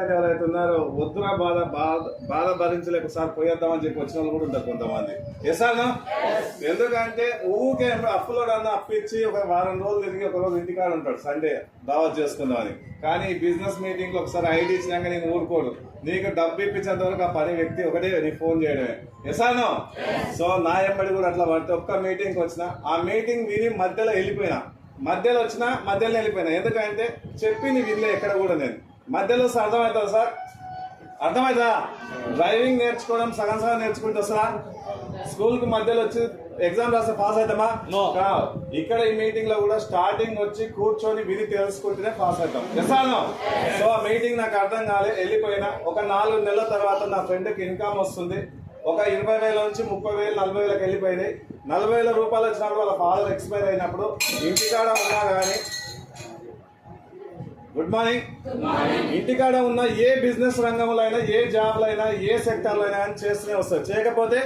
పైన ఎవరైతే ఉన్నారో వద్దున బాధ భరించలేక సార్ పోయేద్దామని చెప్పి వచ్చిన వాళ్ళు కూడా ఉంటారు కొంతమంది. ఎసాను ఎందుకంటే ఊకే అప్పులో అప్పిచ్చి ఒక వారం రోజులు తిరిగి ఒక రోజు ఇంటికాడ ఉంటాడు సండే దావత్ చేసుకుందామని. కానీ బిజినెస్ మీటింగ్ లో ఒకసారి ఐడి ఇచ్చినాక నేను ఊరుకోడు. నీకు డబ్బు ఇప్పించేంత వరకు ఆ పని వ్యక్తి ఒకటే నీకు ఫోన్ చేయడమే. ఎసాను సో నా ఎంబడి కూడా అట్లా పడితే ఒక్క మీటింగ్కి వచ్చిన ఆ మీటింగ్ విని మధ్యలో వెళ్ళిపోయినా, మధ్యలో వచ్చినా మధ్యలో వెళ్ళిపోయినా. ఎందుకంటే చెప్పింది వినలే ఎక్కడ కూడా నేను. మధ్యలో అర్థమవుతుందా సార్? అర్థమవుతుందా? డ్రైవింగ్ నేర్చుకోవడం సగం సగం నేర్చుకుంటూ వస్తారా? స్కూల్ కు మధ్యలో వచ్చి ఎగ్జామ్ రాస్తే పాస్ అవుతామా? ఇక్కడ ఈ మీటింగ్ లో కూడా స్టార్టింగ్ వచ్చి కూర్చొని విని తెలుసుకుంటేనే పాస్ అవుతాం. ఎసాను సో ఆ మీటింగ్ నాకు అర్థం కాలే, వెళ్ళిపోయినా. ఒక 4 నెలల తర్వాత నా ఫ్రెండ్కి ఇన్కమ్ వస్తుంది. ఒక 20,000 నుంచి 30,000 40,000కి వెళ్ళిపోయినాయి. 40,000 రూపాయలు వచ్చినప్పుడు వాళ్ళ ఫాదర్ ఎక్స్పైర్ అయినప్పుడు ఇంటికాడ ఉన్నా కానీ గుడ్ మార్నింగ్ ఇంటికాడ ఉన్న ఏ బిజినెస్ రంగంలో అయినా, ఏ జాబ్లో అయినా, ఏ సెక్టర్లో అయినా చేస్తూనే వస్తుంది. చేయకపోతే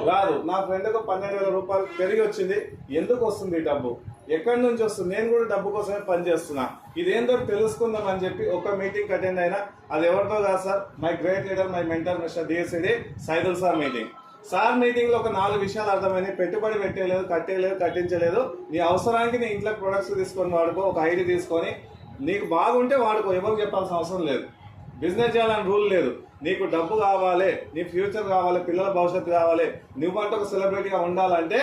రాదు. నా ఫ్రెండ్కు 12,000 రూపాయలు పెరిగి వచ్చింది. ఎందుకు వస్తుంది ఈ డబ్బు? ఎక్కడి నుంచి వస్తుంది? నేను కూడా డబ్బు కోసమే పని చేస్తున్నా. ఇదేందో తెలుసుకుందాం అని చెప్పి ఒక మీటింగ్ అటెండ్ అయినా. అది ఎవరితో కాదు sir, my great leader, my mentor mister డిఎస్సిడి Saidul sir meeting. Sir meeting లో ఒక 4 విషయాలు అర్థమైనాయి. పెట్టుబడి పెట్టలేదు, కట్టించలేదు. నీ అవసరానికి నీ ఇంట్లో ప్రొడక్ట్స్ తీసుకొని వాడుకో. ఒక ఐడి తీసుకొని నీకు బాగుంటే వాడుకో, ఎవరికి చెప్పాల్సిన అవసరం లేదు. బిజినెస్ చేయాలని రూల్ లేదు. నీకు డబ్బు కావాలి, నీ ఫ్యూచర్ కావాలి, పిల్లల భవిష్యత్తు కావాలి, నువ్వంటే ఒక సెలబ్రిటీగా ఉండాలంటే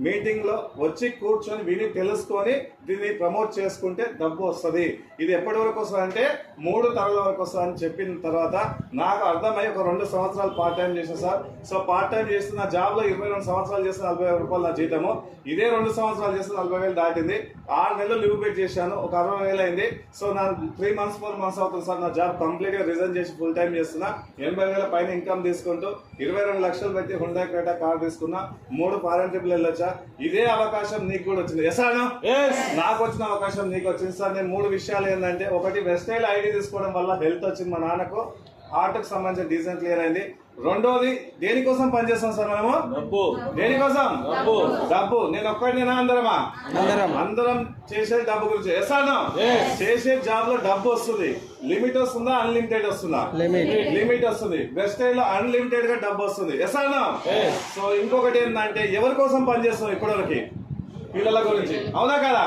మీటింగ్ లో వచ్చి కూర్చొని విని తెలుసుకొని దీన్ని ప్రమోట్ చేసుకుంటే డబ్బు వస్తుంది. ఇది ఎప్పటి వరకు వస్తుంది అంటే 3 తరాల వరకు వస్తుంది అని చెప్పిన తర్వాత నాకు అర్థమై ఒక 2 సంవత్సరాలు పార్ట్ టైం చేసిన సార్. సో పార్ట్ టైం చేస్తున్న జాబ్ లో 22 సంవత్సరాలు చేసిన 40,000 రూపాయలు నా జీతము. ఇదే 2 సంవత్సరాలు చేసిన 40,000 దాటింది. 6 నెలలు లీవ్ పెట్టి చేశాను, ఒక 60,000 అయింది. సో నా 3 months 4 months అవుతుంది సార్ నా జాబ్ కంప్లీట్ గా రిజైన్ చేసి ఫుల్ టైం చేస్తున్నా. 80,000 పైన ఇన్కమ్ తీసుకుంటూ 22 లక్షలు పెట్టి హుండాయ్ క్రెటా కార్ తీసుకున్నా. 3 ఫారెన్ ట్రిప్లు వెళ్ళొచ్చా. ఇదే అవకాశం నీకు కూడా వచ్చింది. ఎసాను నాకు వచ్చిన అవకాశం నీకు వచ్చింది సార్. నేను 3 విషయాలు ఏంటంటే, ఒకటి వెస్టైల్ ఐడి తీసుకోవడం వల్ల హెల్త్ వచ్చింది. మా నాన్నకు హార్ట్కి సంబంధించిన డీజన్ క్లియర్ అయింది. రెండోది దేనికోసం పనిచేస్తాం సార్ మనము? డబ్బు. దేనికోసం? డబ్బు. నేను ఒక్కడినేనా? అందరం చేసే డబ్బు గురించి. ఎసాను చేసే జాబ్ లో డబ్బు వస్తుంది. లిమిట్ వస్తుందా? అన్లిమిటెడ్ వస్తుందా? లిమిట్ వస్తుంది. వెస్టైల్ లో అన్లిమిటెడ్ గా డబ్బు వస్తుంది. ఎసాను సో ఇంకొకటి ఏంటంటే, ఎవరి కోసం పనిచేస్తాం ఇప్పటివరకు? పిల్లల గురించి. అవునా కదా?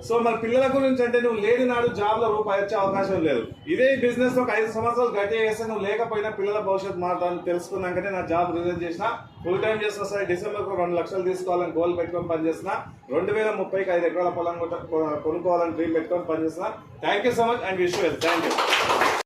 సో మరి పిల్లల గురించి అంటే నువ్వు లేని నాడు జాబ్ లో రూపాయి వచ్చే అవకాశం లేదు. ఇదే బిజినెస్ లో 5 సంవత్సరాలు గట్టి చేస్తే నువ్వు లేకపోయినా పిల్లల భవిష్యత్తు మారుతాను తెలుసుకున్నాకనే నా జాబ్ రిజైన్ చేసిన. ఫుల్ టైం చేస్తున్నా సార్. డిసెంబర్ కు 2 లక్షలు తీసుకోవాలని గోల్ పెట్టుకొని పనిచేస్తున్నా. 2030కి 5 ఎకరాల పొలం కొనుక్కోవాలని డ్రీమ్ పెట్టుకొని పనిచేస్తున్నా. Thank you so much and wish you well. Thank you.